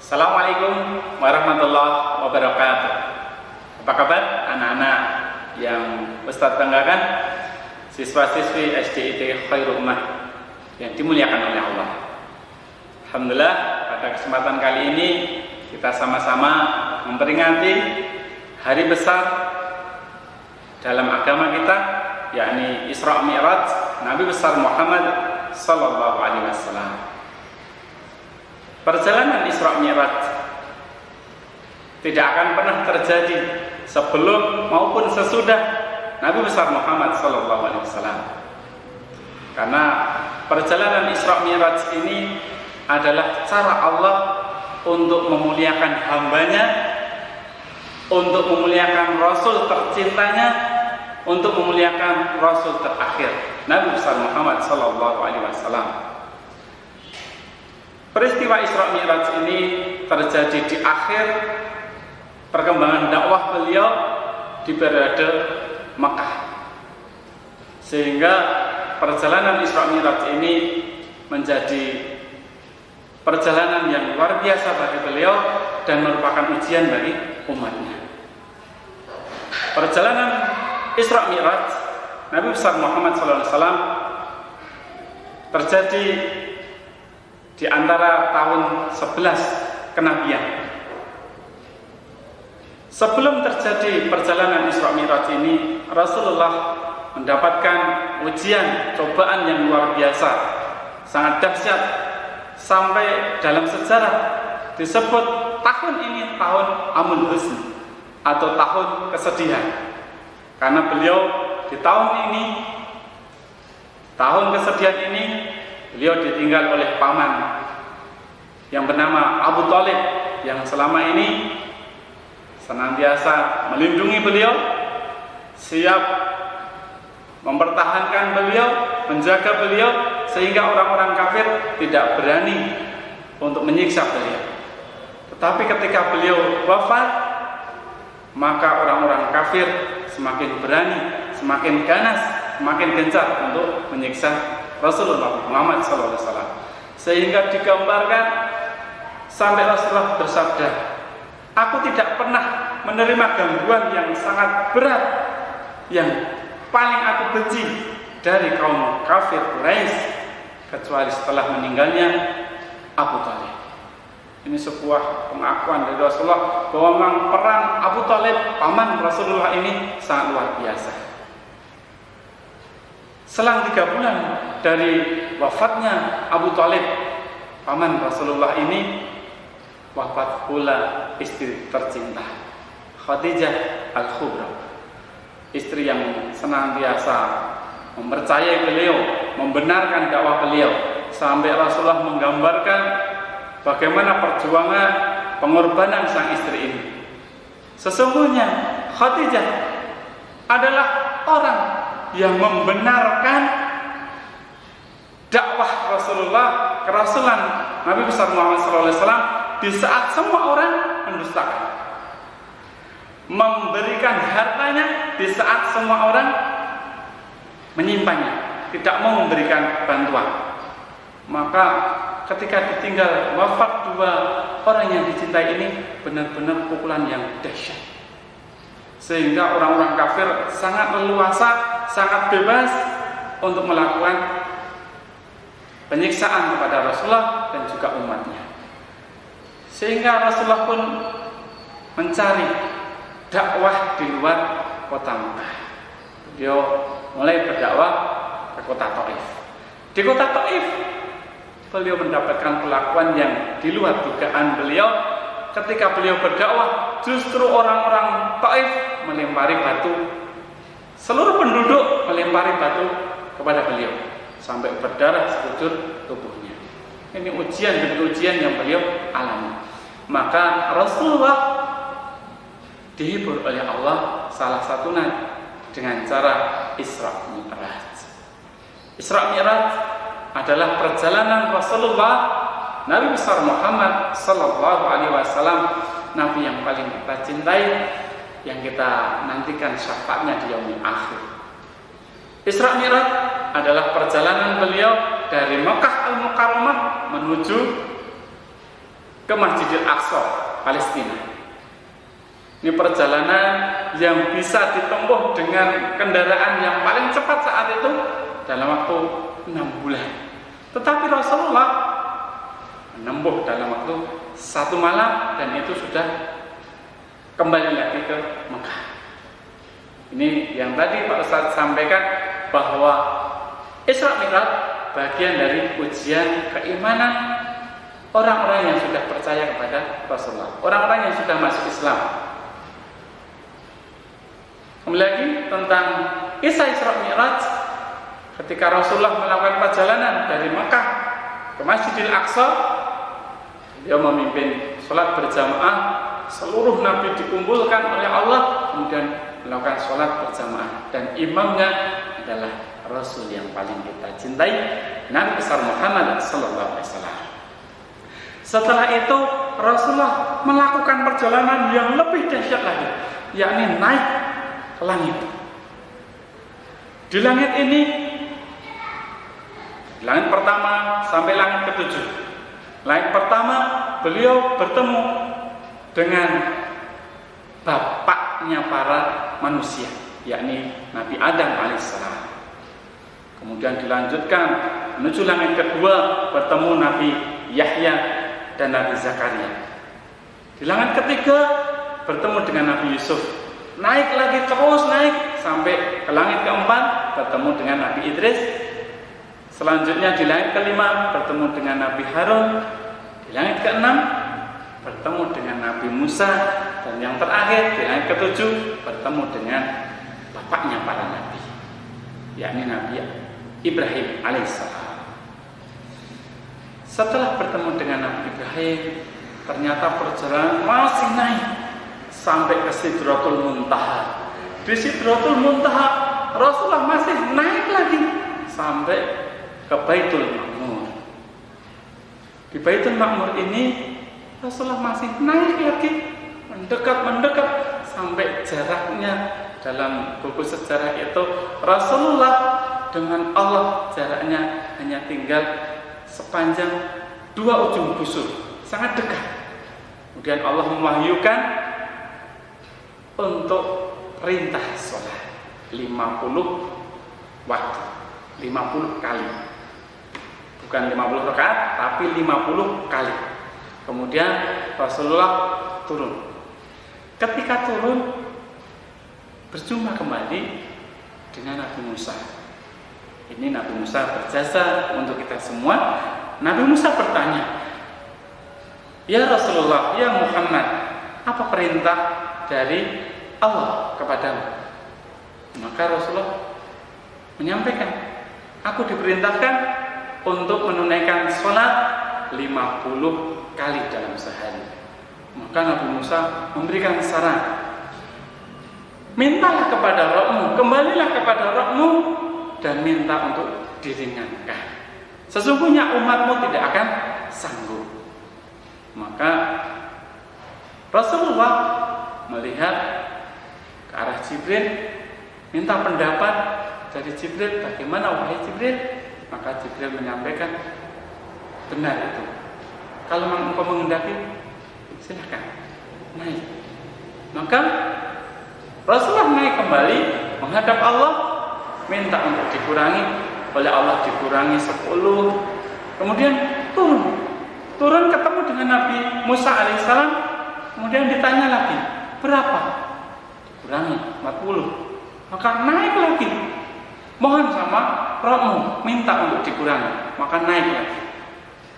Assalamualaikum warahmatullahi wabarakatuh. Apa kabar anak-anak yang Ustadz banggakan, siswa-siswi SDIT Khairul Ummah yang dimuliakan oleh Allah. Alhamdulillah, pada kesempatan kali ini kita sama-sama memperingati hari besar dalam agama kita, yakni Isra Mi'raj Nabi besar Muhammad sallallahu alaihi wasallam. Perjalanan Isra Mi'raj tidak akan pernah terjadi sebelum maupun sesudah Nabi besar Muhammad sallallahu alaihi wasallam. Karena perjalanan Isra Mi'raj ini adalah cara Allah untuk memuliakan hambanya, untuk memuliakan Rasul tercintanya, untuk memuliakan Rasul terakhir Nabi besar Muhammad sallallahu alaihi wasallam. Peristiwa Isra Mi'raj ini terjadi di akhir perkembangan dakwah beliau di periode Makkah, sehingga perjalanan Isra Mi'raj ini menjadi perjalanan yang luar biasa bagi beliau dan merupakan ujian bagi umatnya. Perjalanan Isra Mi'raj Nabi besar Muhammad SAW terjadi di antara tahun 11 kenabian. Sebelum terjadi perjalanan Isra Mi'raj ini, Rasulullah mendapatkan ujian, cobaan yang luar biasa, sangat dahsyat, sampai dalam sejarah disebut tahun ini tahun Amul Husn atau tahun kesedihan. Karena beliau di tahun ini, tahun kesedihan ini, beliau ditinggal oleh paman yang bernama Abu Thalib, yang selama ini senantiasa melindungi beliau, siap mempertahankan beliau, menjaga beliau, sehingga orang-orang kafir tidak berani untuk menyiksa beliau. Tetapi ketika beliau wafat, maka orang-orang kafir semakin berani, semakin ganas, semakin gencar untuk menyiksa Rasulullah Muhammad SAW. Sehingga digambarkan sampai Rasulullah bersabda, "Aku tidak pernah menerima gangguan yang sangat berat, yang paling aku benci dari kaum kafir Quraisy, kecuali setelah meninggalnya Abu Thalib." Ini sebuah pengakuan dari Rasulullah bahwa memang peran Abu Thalib, paman Rasulullah ini sangat luar biasa. Selang 3 bulan dari wafatnya Abu Thalib, paman Rasulullah ini, wafat pula istri tercinta Khadijah Al-Kubra, istri yang senantiasa mempercayai beliau, membenarkan dakwah beliau, sampai Rasulullah menggambarkan bagaimana perjuangan pengorbanan sang istri ini. Sesungguhnya Khadijah adalah orang yang membenarkan dakwah Rasulullah, kerasulan Nabi besar Muhammad SAW di saat semua orang mendustakan, memberikan hartanya di saat semua orang menyimpannya, tidak mau memberikan bantuan. Maka ketika ditinggal wafat 2 orang yang dicintai ini, benar-benar pukulan yang dahsyat, sehingga orang-orang kafir sangat leluasa, sangat bebas untuk melakukan penyiksaan kepada Rasulullah dan juga umatnya. Sehingga Rasulullah pun mencari dakwah di luar kota Makkah. Beliau mulai berdakwah ke kota Taif. Di kota Taif beliau mendapatkan perlakuan yang di luar dugaan beliau. Ketika beliau berdakwah, justru orang-orang Taif melempari batu, seluruh penduduk melempari batu kepada beliau sampai berdarah sekujur tubuhnya. Ini ujian demi ujian yang beliau alami. Maka Rasulullah dihibur oleh Allah salah satunya dengan cara Isra Mi'raj. Isra Mi'raj adalah perjalanan Rasulullah Nabi besar Muhammad sallallahu alaihi wasallam, nabi yang paling kita cintai, yang kita nantikan syafaatnya di yaumil akhir. Isra Mi'raj adalah perjalanan beliau dari Makkah Al-Mukarramah menuju ke Masjidil Aqsa, Palestina. Ini perjalanan yang bisa ditempuh dengan kendaraan yang paling cepat saat itu dalam waktu 6 bulan. Tetapi Rasulullah menempuh dalam waktu 1 malam dan itu sudah kembali lagi ke Mekah. Ini yang tadi Pak Ustadz sampaikan bahwa Isra Mi'raj bagian dari ujian keimanan orang-orang yang sudah percaya kepada Rasulullah, orang-orang yang sudah masuk Islam. Kembali lagi tentang kisah Isra Mi'raj, ketika Rasulullah melakukan perjalanan dari Mekah ke Masjidil Aqsa, dia memimpin sholat berjamaah, seluruh nabi dikumpulkan oleh Allah, kemudian melakukan sholat berjamaah, dan imamnya adalah Rasul yang paling kita cintai, Nabi besar Muhammad sallallahu alaihi wasallam. Setelah itu Rasulullah melakukan perjalanan yang lebih dahsyat lagi, yakni naik ke langit. Di langit ini, langit pertama sampai langit ketujuh. Langit pertama beliau bertemu dengan bapaknya para manusia, yakni Nabi Adam alaihissalam. Kemudian dilanjutkan menuju langit kedua, bertemu Nabi Yahya dan Nabi Zakaria. Di langit ketiga bertemu dengan Nabi Yusuf. Naik lagi terus naik sampai ke langit keempat, bertemu dengan Nabi Idris. Selanjutnya di langit kelima bertemu dengan Nabi Harun. Di langit keenam bertemu dengan Nabi Musa, dan yang terakhir di langit ketujuh bertemu dengan bapaknya para nabi, yakni Nabi Ibrahim alaihissalam. Setelah bertemu dengan Nabi Ibrahim, ternyata perjalanan masih naik sampai ke Sidratul Muntaha. Di Sidratul Muntaha Rasulullah masih naik lagi sampai ke Baitul Ma'mur. Di Baitul Ma'mur ini Rasulullah masih naik lagi, mendekat sampai jaraknya dalam buku sejarah itu Rasulullah dengan Allah jaraknya hanya tinggal sepanjang 2 ujung busur, sangat dekat. Kemudian Allah mewahyukan untuk perintah sholat 50 waktu, 50 kali, bukan 50 rakaat tapi 50 kali. Kemudian Rasulullah turun. Ketika turun, berjumpa kembali dengan Nabi Musa. Ini Nabi Musa berjasa untuk kita semua. Nabi Musa bertanya, "Ya Rasulullah, ya Muhammad, apa perintah dari Allah kepadamu?" Maka Rasulullah menyampaikan, "Aku diperintahkan untuk menunaikan sholat 50 kali dalam sehari." Maka Nabi Musa memberikan saran, "Mintalah kepada Rabbmu, kembalilah kepada Rabbmu dan minta untuk diringankan. Sesungguhnya umatmu tidak akan sanggup." Maka Rasulullah melihat ke arah Jibril, minta pendapat dari Jibril, "Bagaimana wahai Jibril?" Maka Jibril menyampaikan, "Benar itu. Kalau engkau menghendaki, silahkan naik." Maka Rasulullah naik kembali menghadap Allah, minta untuk dikurangi. Oleh Allah dikurangi 10. Kemudian turun ketemu dengan Nabi Musa alaihissalam. Kemudian ditanya lagi, "Berapa?" Dikurangi 40. Maka naik lagi, mohon sama Rabbmu, minta untuk dikurangi. Maka naik lagi,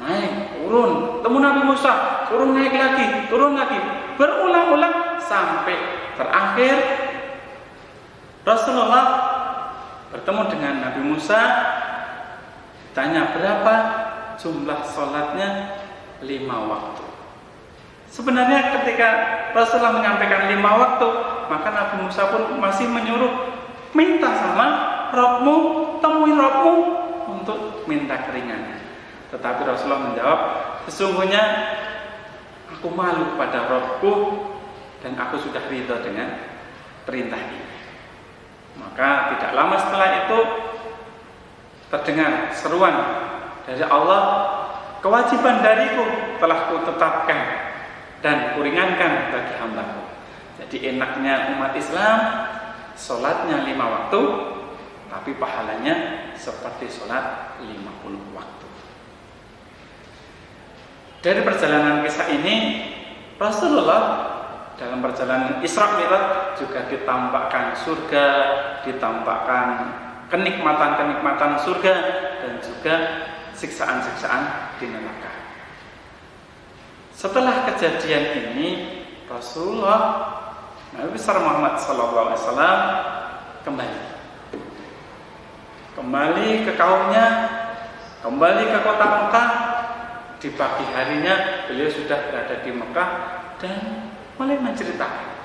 naik, turun, temu Nabi Musa, turun, naik lagi, turun lagi, berulang-ulang sampai terakhir Rasulullah bertemu dengan Nabi Musa. Tanya, "Berapa jumlah sholatnya?" 5 waktu. Sebenarnya ketika Rasulullah menyampaikan 5 waktu, maka Nabi Musa pun masih menyuruh, minta sama Rabbmu, temui Rabbmu untuk minta keringanan. Tetapi Rasulullah menjawab, "Sesungguhnya aku malu pada Rabbku dan aku sudah ridha dengan perintah ini." Maka tidak lama setelah itu terdengar seruan dari Allah, "Kewajiban dariku telah kutetapkan dan kuringankan bagi hambaku. Jadi enaknya umat Islam, sholatnya 5 waktu, tapi pahalanya seperti sholat 50 waktu. Dari perjalanan kisah ini, Rasulullah dalam perjalanan Isra Mi'raj juga ditampakkan surga, ditampakkan kenikmatan-kenikmatan surga, dan juga siksaan-siksaan di neraka. Setelah kejadian ini, Rasulullah Nabi besar Muhammad SAW kembali ke kaumnya, kembali ke kota Mekah. Di pagi harinya beliau sudah berada di Mekah dan mulai menceritakan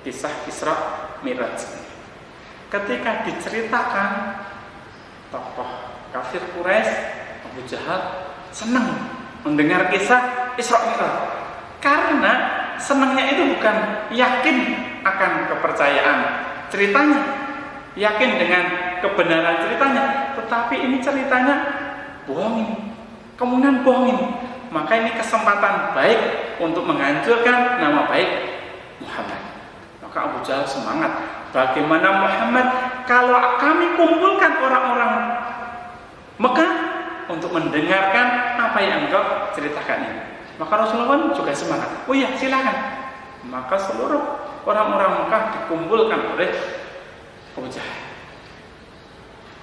kisah Isra Mi'raj. Ketika diceritakan, tokoh kafir Quraisy, Abu Jahal, senang mendengar kisah Isra Mi'raj. Karena senangnya itu bukan yakin akan kepercayaan ceritanya, yakin dengan kebenaran ceritanya, tetapi ini ceritanya bohongin, kemudian bohongin. Maka ini kesempatan baik untuk menghancurkan nama baik Muhammad. Maka Abu Jahal semangat, bagaimana Muhammad kalau kami kumpulkan orang-orang Mekah untuk mendengarkan apa yang engkau ceritakan ini. Maka Rasulullah juga semangat, oh iya silakan. Maka seluruh orang-orang Mekah dikumpulkan oleh Abu Jahal.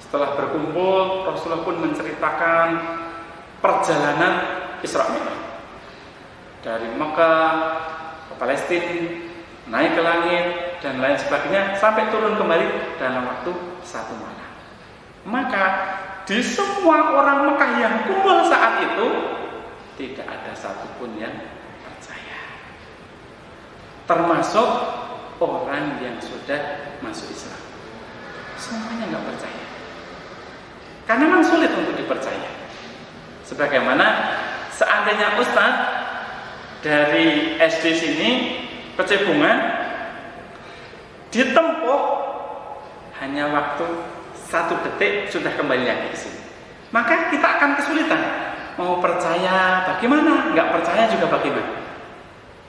Setelah berkumpul, Rasulullah pun menceritakan perjalanan Isra Mi'raj dari Mekah ke Palestina, naik ke langit dan lain sebagainya, sampai turun kembali dalam waktu 1 malam. Maka di semua orang Mekah yang kumpul saat itu, tidak ada satupun yang percaya, termasuk orang yang sudah masuk Islam. Semuanya nggak percaya, karena memang sulit untuk dipercaya. Sebagaimana seandainya Ustadz dari SD sini Kecebungan ditempuh hanya waktu 1 detik sudah kembali lagi ke sini, maka kita akan kesulitan. Mau percaya bagaimana? Nggak percaya juga bagaimana?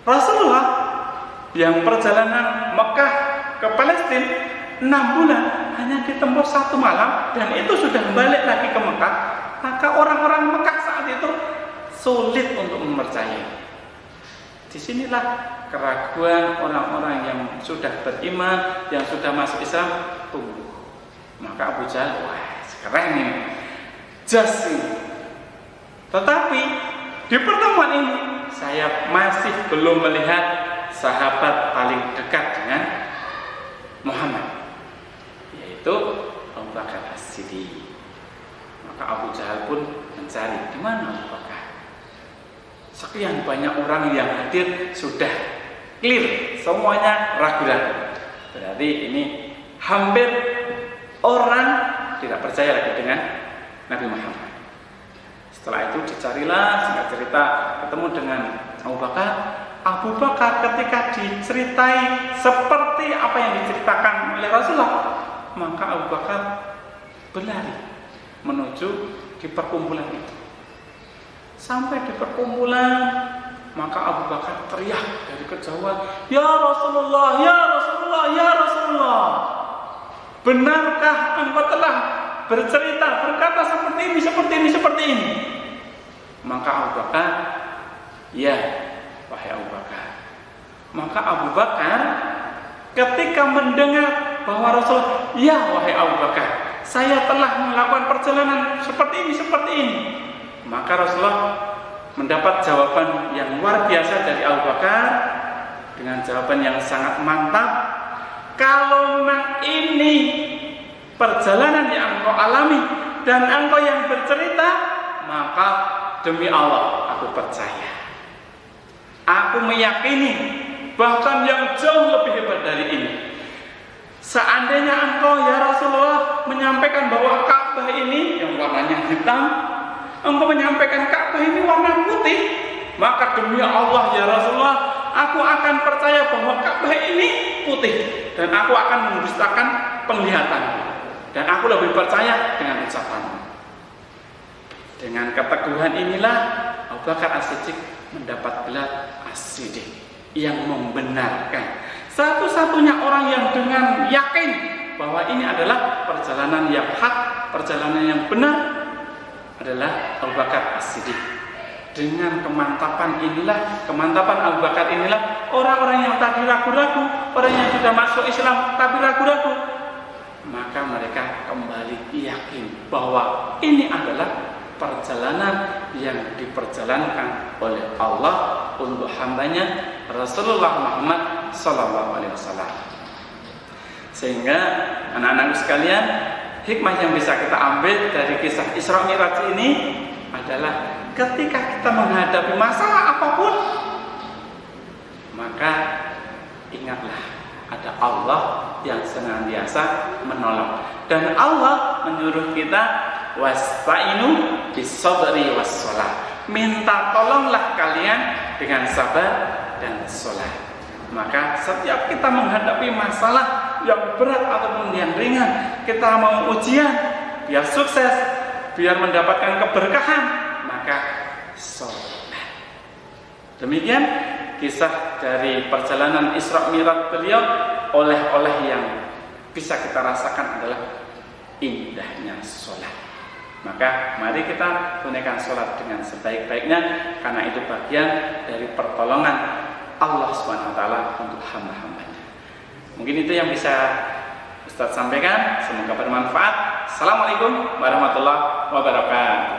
Rasulullah yang perjalanan Mekah ke Palestina 6 bulan hanya ditempuh 1 malam, dan itu sudah balik lagi ke Mekah. Maka orang-orang Mekah saat itu sulit untuk mempercayai. Disinilah keraguan orang-orang yang sudah beriman, yang sudah masuk Islam tumbuh. Maka Abu Jahal, wah sekarang ini jas ini. Tetapi di pertemuan ini saya masih belum melihat sahabat paling dekat dengan Muhammad, yaitu Abu Bakar As-Siddiq. Maka Abu Jahal pun mencari di mana Abu Bakar. Sekian banyak orang yang hadir sudah clear, semuanya ragu-ragu. Berarti ini hampir orang tidak percaya lagi dengan Nabi Muhammad. Setelah itu dicarilah, singkat cerita ketemu dengan Abu Bakar. Abu Bakar ketika diceritai seperti apa yang diceritakan oleh Rasulullah, maka Abu Bakar berlari menuju di perkumpulan itu. Sampai di perkumpulan, maka Abu Bakar teriak dari kejauhan, "Ya Rasulullah, ya Rasulullah, ya Rasulullah, benarkah engkau telah bercerita, berkata seperti ini, seperti ini, seperti ini?" Maka Abu Bakar, "Ya, wahai Abu Bakar." Maka Abu Bakar ketika mendengar bahwa Rasulullah, "Ya, wahai Abu Bakar, saya telah melakukan perjalanan seperti ini, seperti ini." Maka Rasulullah mendapat jawaban yang luar biasa dari Abu Bakar, dengan jawaban yang sangat mantap. "Kalau memang ini perjalanan yang engkau alami dan engkau yang bercerita, maka demi Allah aku percaya. Aku meyakini bahkan yang jauh lebih hebat dari ini. Seandainya engkau ya Rasulullah menyampaikan bahwa Ka'bah ini yang warnanya hitam, engkau menyampaikan Ka'bah ini warna putih, maka demi Allah ya Rasulullah, aku akan percaya bahwa Ka'bah ini putih, dan aku akan mendustakan penglihatanku, dan aku lebih percaya dengan ucapanmu." Dengan keteguhan inilah Abu Bakar As-Siddiq mendapat gelar As-Siddiq, yang membenarkan. Satu-satunya orang yang dengan yakin bahwa ini adalah perjalanan yang hak, perjalanan yang benar adalah Abu Bakar As-Siddiq. Dengan kemantapan Abu Bakar inilah orang-orang yang tadi ragu-ragu, orang yang sudah masuk Islam tapi ragu-ragu, maka mereka kembali yakin bahwa ini adalah perjalanan yang diperjalankan oleh Allah untuk hambanya Rasulullah Muhammad SAW. Sehingga anak-anakku sekalian, hikmah yang bisa kita ambil dari kisah Isra Mi'raj ini adalah ketika kita menghadapi masalah apapun, maka ingatlah ada Allah yang senantiasa menolong. Dan Allah menyuruh kita wasta'inu bis-sabri was-shalah. Minta tolonglah kalian dengan sabar dan sholat. Maka setiap kita menghadapi masalah yang berat ataupun yang ringan, kita mau ujian biar sukses, biar mendapatkan keberkahan, maka sholat. Demikian kisah dari perjalanan Isra Mi'raj beliau. Oleh-oleh yang bisa kita rasakan adalah indahnya sholat. Maka mari kita tunaikan sholat dengan sebaik-baiknya, karena itu bagian dari pertolongan Allah SWT untuk hamba-hambanya. Mungkin itu yang bisa Ustaz sampaikan. Semoga bermanfaat. Assalamualaikum warahmatullahi wabarakatuh.